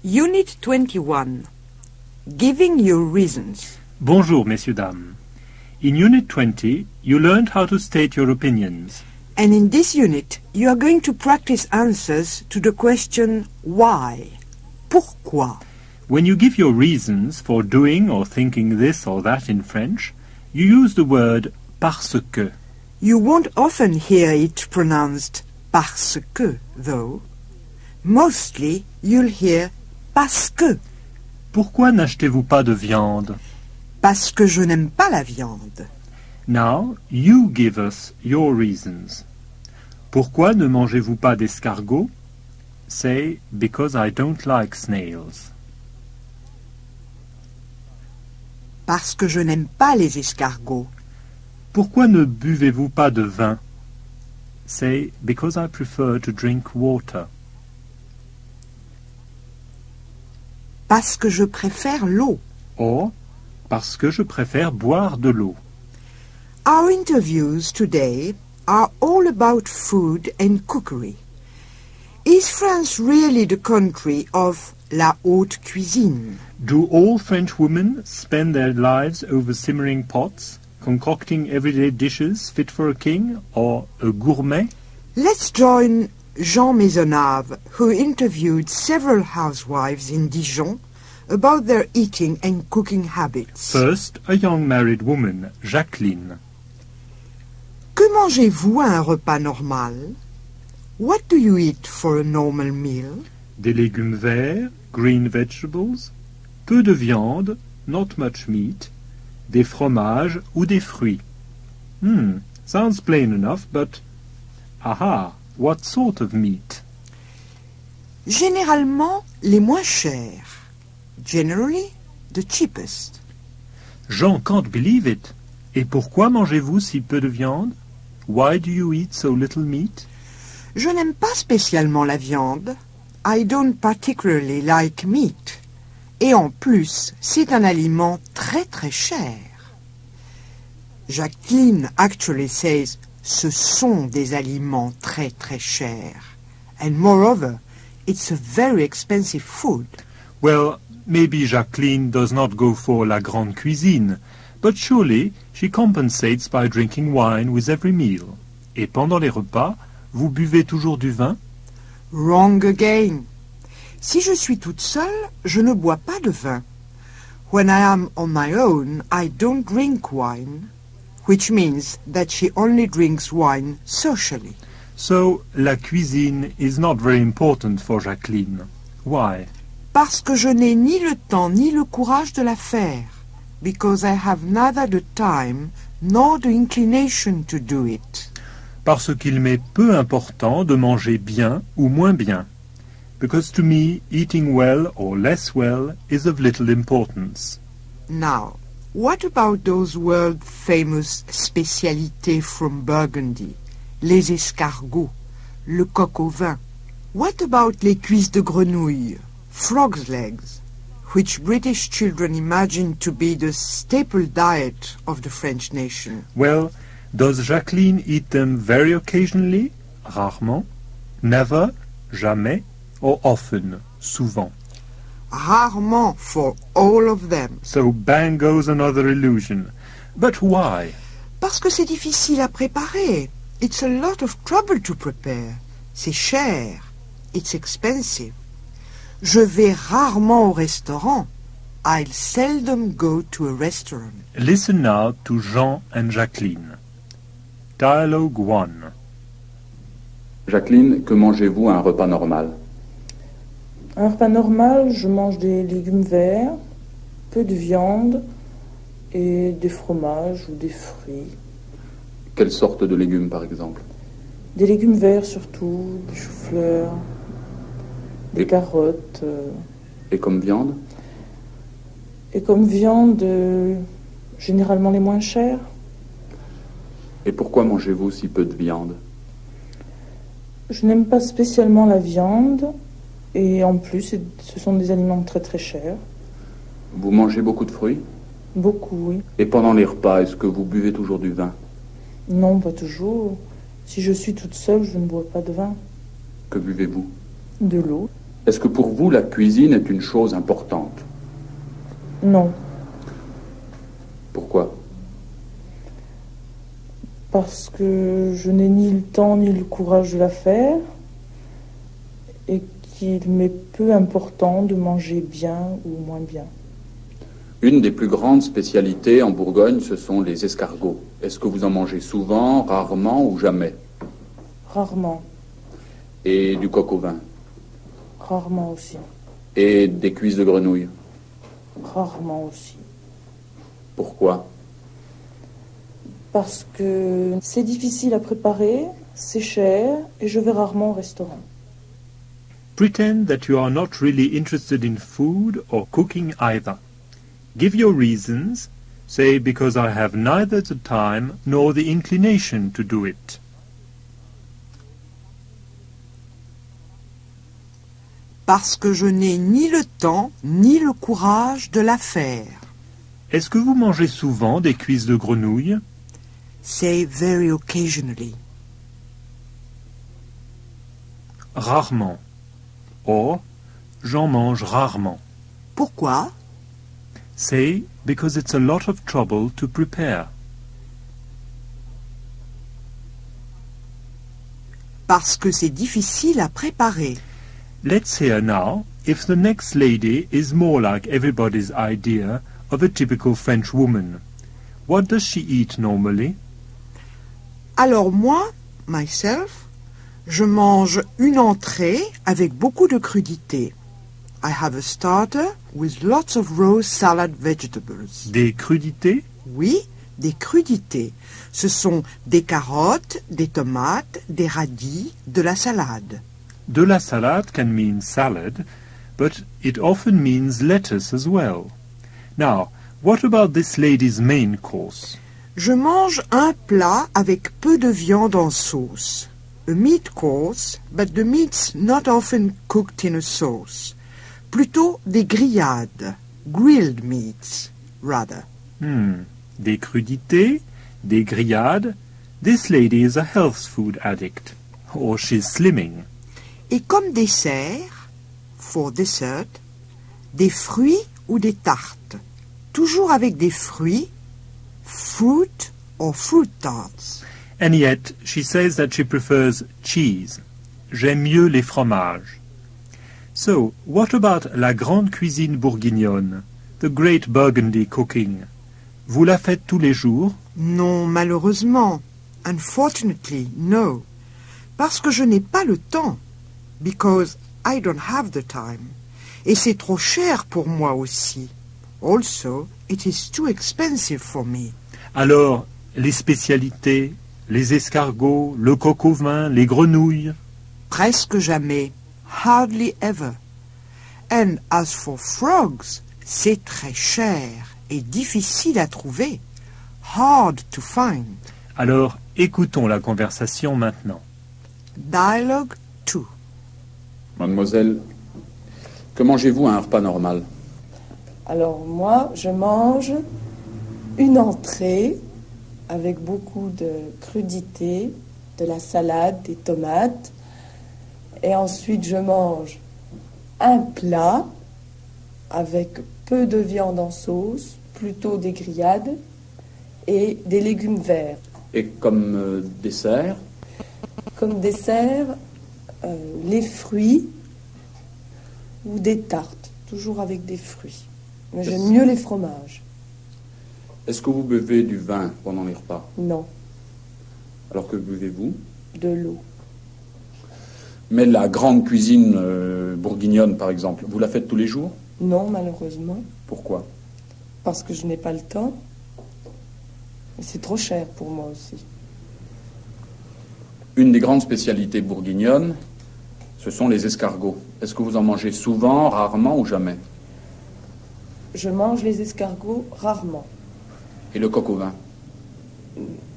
Unit 21. Giving your reasons. Bonjour, messieurs, dames. In Unit 20, you learned how to state your opinions. And in this unit, you are going to practice answers to the question why. Pourquoi? When you give your reasons for doing or thinking this or that in French, you use the word parce que. You won't often hear it pronounced parce que, though. Mostly, you'll hear parce que. Pourquoi n'achetez-vous pas de viande? Parce que je n'aime pas la viande. Now, you give us your reasons. Pourquoi ne mangez-vous pas d'escargot? Say, because I don't like snails. Parce que je n'aime pas les escargots. Pourquoi ne buvez-vous pas de vin? Say, because I prefer to drink water. Parce que je préfère l'eau. Or, parce que je préfère boire de l'eau. Our interviews today are all about food and cookery. Is France really the country of la haute cuisine? Do all French women spend their lives over simmering pots, concocting everyday dishes fit for a king or a gourmet? Let's join Jean Maisonnave, who interviewed several housewives in Dijon about their eating and cooking habits. First, a young married woman, Jacqueline. Que mangez-vous à un repas normal? What do you eat for a normal meal? Des légumes verts, green vegetables, peu de viande, not much meat, des fromages ou des fruits. Sounds plain enough, but... Aha, what sort of meat? Généralement, les moins chers. Generally, the cheapest. Jean can't believe it. Et pourquoi mangez-vous si peu de viande? Why do you eat so little meat? Je n'aime pas spécialement la viande. I don't particularly like meat. Et en plus, c'est un aliment très très cher. Jacqueline actually says, ce sont des aliments très très chers. And moreover, it's a very expensive food. Well, maybe Jacqueline does not go for la grande cuisine, but surely she compensates by drinking wine with every meal. Et pendant les repas, vous buvez toujours du vin? Wrong again. Si je suis toute seule, je ne bois pas de vin. When I am on my own, I don't drink wine, which means that she only drinks wine socially. So, la cuisine is not very important for Jacqueline. Why? Parce que je n'ai ni le temps ni le courage de la faire. Because I have neither the time nor the inclination to do it. Parce qu'il m'est peu important de manger bien ou moins bien. Because to me, eating well or less well is of little importance. Now, what about those world-famous spécialités from Burgundy? Les escargots, le coq au vin. What about les cuisses de grenouille, frog's legs, which British children imagine to be the staple diet of the French nation? Well, does Jacqueline eat them very occasionally, rarement, never, jamais, or often, souvent? Rarement for all of them. So bang goes another illusion. But why? Parce que c'est difficile à préparer. It's a lot of trouble to prepare. C'est cher. It's expensive. Je vais rarement au restaurant. I'll seldom go to a restaurant. Listen now to Jean and Jacqueline. Dialogue 1. Jacqueline, que mangez-vous à un repas normal? Un repas normal, je mange des légumes verts, peu de viande et des fromages ou des fruits. Quelle sorte de légumes, par exemple? Des légumes verts surtout, des choux-fleurs, des carottes. Et comme viande? Et comme viande, généralement les moins chères. Et pourquoi mangez-vous si peu de viande? Je n'aime pas spécialement la viande et en plus, ce sont des aliments très très chers. Vous mangez beaucoup de fruits? Beaucoup, oui. Et pendant les repas, est-ce que vous buvez toujours du vin? Non, pas toujours. Si je suis toute seule, je ne bois pas de vin. Que buvez-vous? De l'eau. Est-ce que pour vous, la cuisine est une chose importante? Non, Pourquoi? parce que je n'ai ni le temps ni le courage de la faire et qu'il m'est peu important de manger bien ou moins bien. Une des plus grandes spécialités en Bourgogne, ce sont les escargots. Est-ce que vous en mangez souvent, rarement ou jamais? Rarement, Et du coq au vin? rarement aussi, Et des cuisses de grenouille? rarement aussi. Pourquoi? Parce que c'est difficile à préparer, c'est cher et je vais rarement au restaurant. Pretend that you are not really interested in food or cooking either. Give your reasons. Say, because I have neither the time nor the inclination to do it. Parce que je n'ai ni le temps ni le courage de la faire. Est-ce que vous mangez souvent des cuisses de grenouille? Say very occasionally. Rarement. Or, j'en mange rarement. Pourquoi? Say, because it's a lot of trouble to prepare. Parce que c'est difficile à préparer. Let's hear now if the next lady is more like everybody's idea of a typical French woman. What does she eat normally? Alors moi, myself, je mange une entrée avec beaucoup de crudités. I have a starter with lots of raw salad vegetables. Des crudités? Oui, des crudités. Ce sont des carottes, des tomates, des radis, de la salade. De la salade can mean salad, but it often means lettuce as well. Now, what about this lady's main course? Je mange un plat avec peu de viande en sauce. A meat course, but the meat's not often cooked in a sauce. Plutôt des grillades, grilled meats, rather. Des crudités, des grillades. This lady is a health food addict, or she's slimming. Et comme dessert, for dessert, des fruits ou des tartes. Toujours avec des fruits, fruit or fruit tarts. And yet, she says that she prefers cheese. J'aime mieux les fromages. So, what about la grande cuisine bourguignonne, the great Burgundy cooking? Vous la faites tous les jours? Non, malheureusement. Unfortunately, no. Parce que je n'ai pas le temps. Because I don't have the time. Et c'est trop cher pour moi aussi. Also, it is too expensive for me. Alors, les spécialités, les escargots, le coq au vin, les grenouilles? Presque jamais. Hardly ever. And as for frogs, c'est très cher et difficile à trouver. Hard to find. Alors, écoutons la conversation maintenant. Dialogue 2. Mademoiselle, que mangez-vous à un repas normal? Alors moi, je mange une entrée avec beaucoup de crudités, de la salade, des tomates. Et ensuite, je mange un plat avec peu de viande en sauce, plutôt des grillades et des légumes verts. Et comme dessert? Comme dessert, les fruits ou des tartes, toujours avec des fruits. Mais j'aime mieux les fromages. Est-ce que vous buvez du vin pendant les repas? Non, Alors que buvez-vous? de l'eau. Mais la grande cuisine bourguignonne, par exemple, vous la faites tous les jours? Non, malheureusement, Pourquoi? parce que je n'ai pas le temps. Et c'est trop cher pour moi aussi. Une des grandes spécialités bourguignonnes, ce sont les escargots. Est-ce que vous en mangez souvent, rarement ou jamais? Je mange les escargots rarement. Et le coq au vin?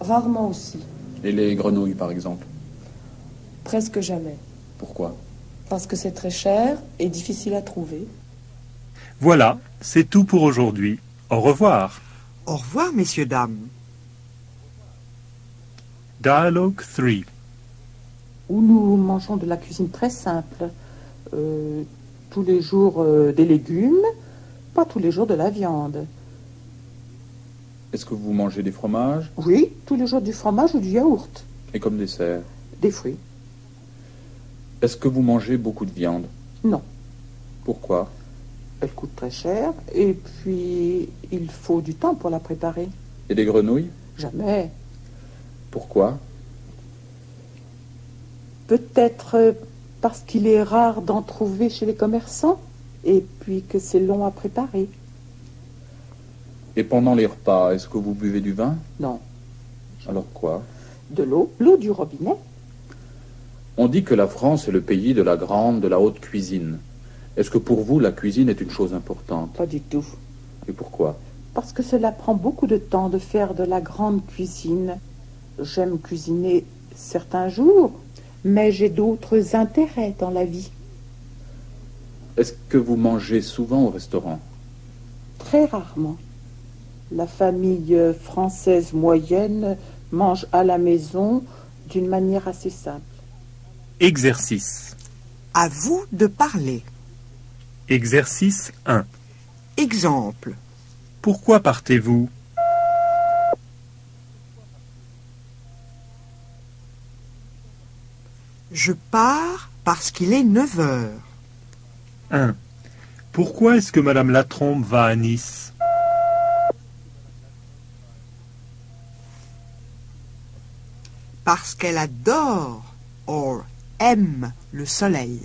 Rarement aussi. Et les grenouilles, par exemple? Presque jamais. Pourquoi? Parce que c'est très cher et difficile à trouver. Voilà, c'est tout pour aujourd'hui. Au revoir. Au revoir, messieurs, dames. Dialogue 3. Où nous mangeons de la cuisine très simple, tous les jours des légumes, pas tous les jours de la viande. Est-ce que vous mangez des fromages? Oui, tous les jours du fromage ou du yaourt. Et comme dessert? Des fruits. Est-ce que vous mangez beaucoup de viande? Non. Pourquoi? Elle coûte très cher et puis il faut du temps pour la préparer. Et des grenouilles? Jamais. Pourquoi? Peut-être parce qu'il est rare d'en trouver chez les commerçants et puis que c'est long à préparer. Et pendant les repas, est-ce que vous buvez du vin? Non. Alors quoi? De l'eau du robinet. On dit que la France est le pays de la grande, de la haute cuisine. Est-ce que pour vous, la cuisine est une chose importante? Pas du tout. Et pourquoi? Parce que cela prend beaucoup de temps de faire de la grande cuisine. J'aime cuisiner certains jours, mais j'ai d'autres intérêts dans la vie. Est-ce que vous mangez souvent au restaurant? Très rarement. La famille française moyenne mange à la maison d'une manière assez simple. Exercice. À vous de parler. Exercice 1. Exemple. Pourquoi partez-vous? Je pars parce qu'il est 9 heures. 1. Pourquoi est-ce que Madame Latrombe va à Nice? Parce qu'elle adore, or aime, le soleil.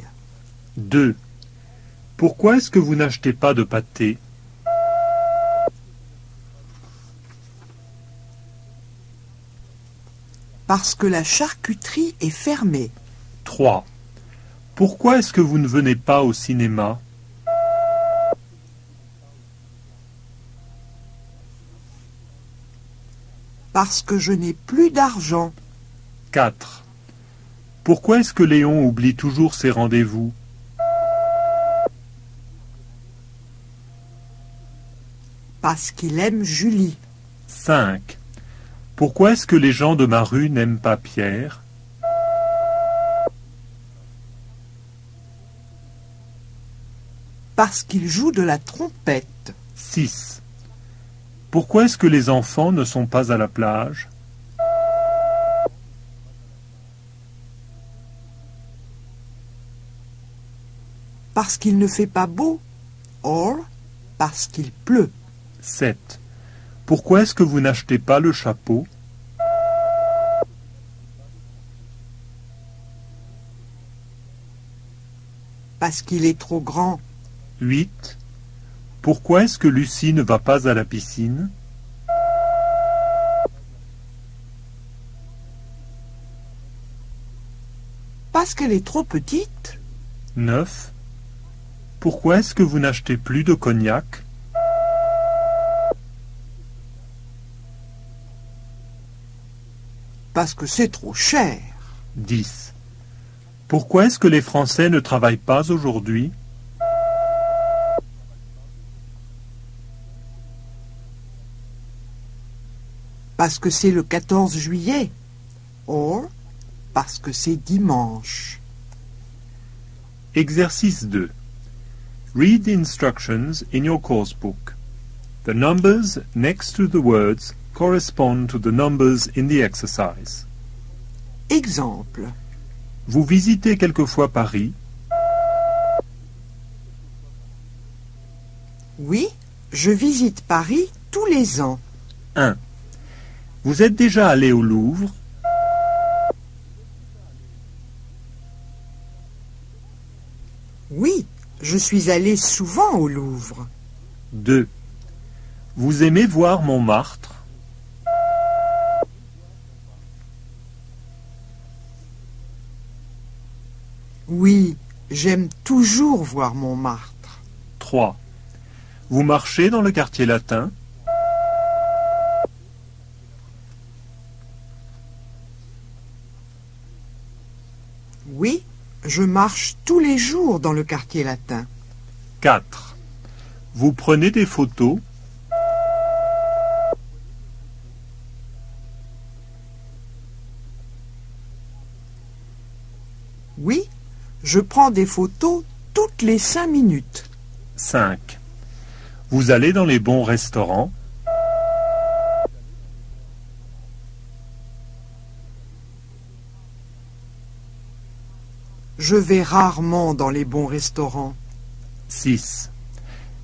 2. Pourquoi est-ce que vous n'achetez pas de pâté? Parce que la charcuterie est fermée. 3. Pourquoi est-ce que vous ne venez pas au cinéma? Parce que je n'ai plus d'argent. 4. Pourquoi est-ce que Léon oublie toujours ses rendez-vous? Parce qu'il aime Julie. 5. Pourquoi est-ce que les gens de ma rue n'aiment pas Pierre? Parce qu'il joue de la trompette. 6. Pourquoi est-ce que les enfants ne sont pas à la plage? Parce qu'il ne fait pas beau, or parce qu'il pleut. 7. Pourquoi est-ce que vous n'achetez pas le chapeau? Parce qu'il est trop grand. 8. Pourquoi est-ce que Lucie ne va pas à la piscine? Parce qu'elle est trop petite. 9. Pourquoi est-ce que vous n'achetez plus de cognac? Parce que c'est trop cher. 10. Pourquoi est-ce que les Français ne travaillent pas aujourd'hui? Parce que c'est le 14 juillet. Or parce que c'est dimanche. Exercice 2. Read the instructions in your course book. The numbers next to the words correspond to the numbers in the exercise. Exemple. Vous visitez quelquefois Paris? Oui, je visite Paris tous les ans. 1. Vous êtes déjà allé au Louvre? Oui, je suis allé souvent au Louvre. 2. Vous aimez voir Montmartre? Oui, j'aime toujours voir Montmartre. 3. Vous marchez dans le quartier latin? Oui, je marche tous les jours dans le quartier latin. 4. Vous prenez des photos? Oui, je prends des photos toutes les 5 minutes. 5. Vous allez dans les bons restaurants? Je vais rarement dans les bons restaurants. 6.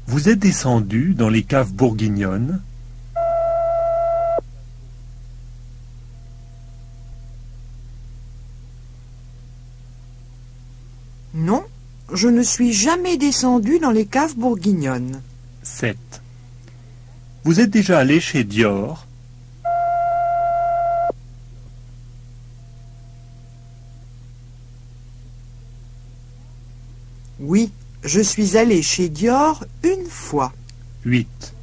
Vous êtes descendu dans les caves bourguignonnes? Non, je ne suis jamais descendu dans les caves bourguignonnes. 7. Vous êtes déjà allé chez Dior? Oui, je suis allé chez Dior une fois. 8.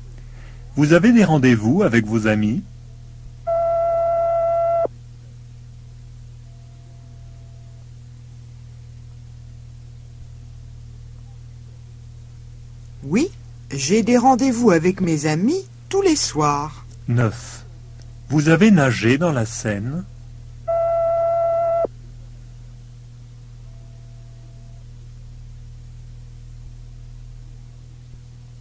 Vous avez des rendez-vous avec vos amis? Oui, j'ai des rendez-vous avec mes amis tous les soirs. 9. Vous avez nagé dans la Seine?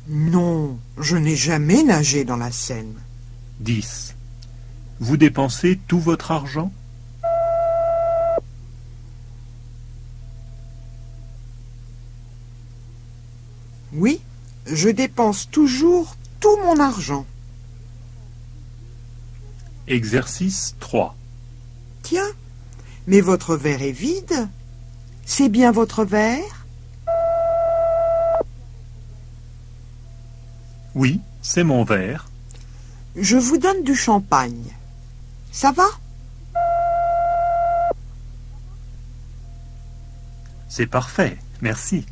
Non, je n'ai jamais nagé dans la Seine. 10. Vous dépensez tout votre argent? Oui, je dépense toujours tout mon argent. Exercice 3. Tiens, mais votre verre est vide. C'est bien votre verre? Oui, c'est mon verre. Je vous donne du champagne. Ça va? C'est parfait, merci.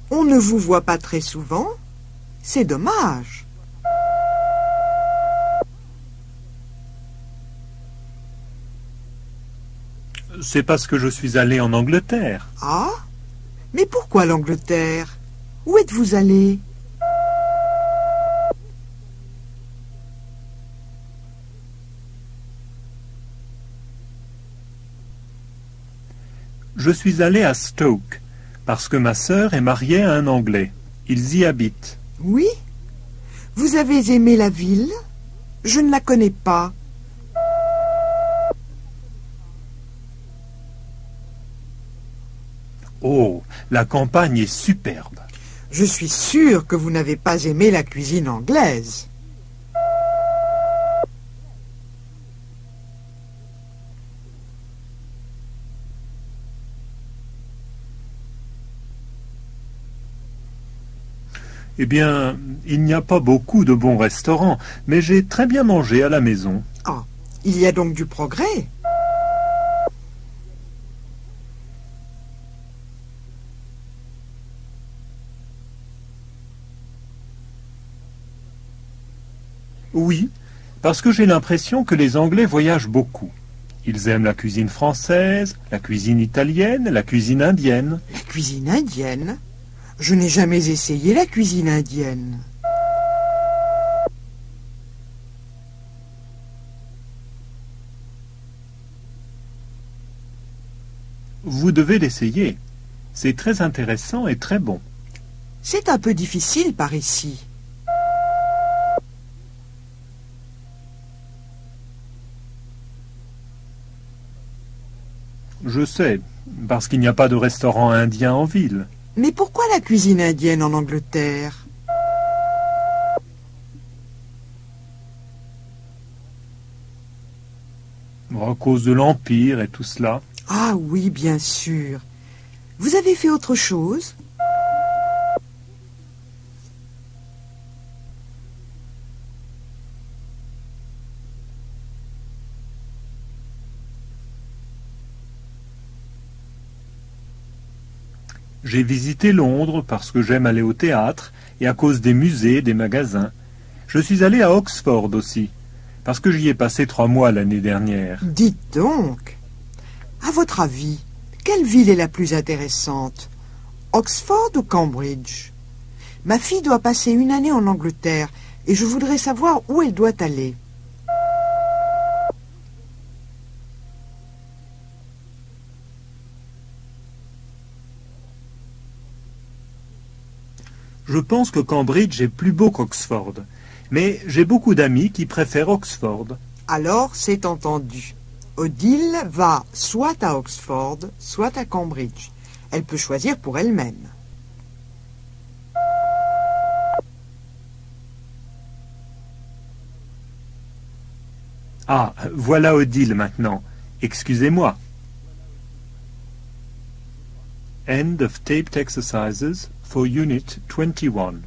On ne vous voit pas très souvent. C'est dommage. C'est parce que je suis allé en Angleterre. Ah? Mais pourquoi l'Angleterre? Où êtes-vous allé? Je suis allé à Stoke, parce que ma sœur est mariée à un Anglais. Ils y habitent. Oui? Vous avez aimé la ville? Je ne la connais pas. Oh, la campagne est superbe. Je suis sûre que vous n'avez pas aimé la cuisine anglaise. Eh bien, il n'y a pas beaucoup de bons restaurants, mais j'ai très bien mangé à la maison. Ah, il y a donc du progrès. Oui, parce que j'ai l'impression que les Anglais voyagent beaucoup. Ils aiment la cuisine française, la cuisine italienne, la cuisine indienne. La cuisine indienne? Je n'ai jamais essayé la cuisine indienne. Vous devez l'essayer. C'est très intéressant et très bon. C'est un peu difficile par ici. Je sais, parce qu'il n'y a pas de restaurant indien en ville. Mais pourquoi la cuisine indienne en Angleterre? À cause de l'Empire et tout cela. Ah oui, bien sûr. Vous avez fait autre chose? J'ai visité Londres parce que j'aime aller au théâtre et à cause des musées, des magasins. Je suis allé à Oxford aussi, parce que j'y ai passé 3 mois l'année dernière. Dites donc. À votre avis, quelle ville est la plus intéressante? Oxford ou Cambridge? Ma fille doit passer une année en Angleterre et je voudrais savoir où elle doit aller. Je pense que Cambridge est plus beau qu'Oxford. Mais j'ai beaucoup d'amis qui préfèrent Oxford. Alors, c'est entendu. Odile va soit à Oxford, soit à Cambridge. Elle peut choisir pour elle-même. Ah, voilà Odile maintenant. Excusez-moi. End of taped exercises for Unit 21.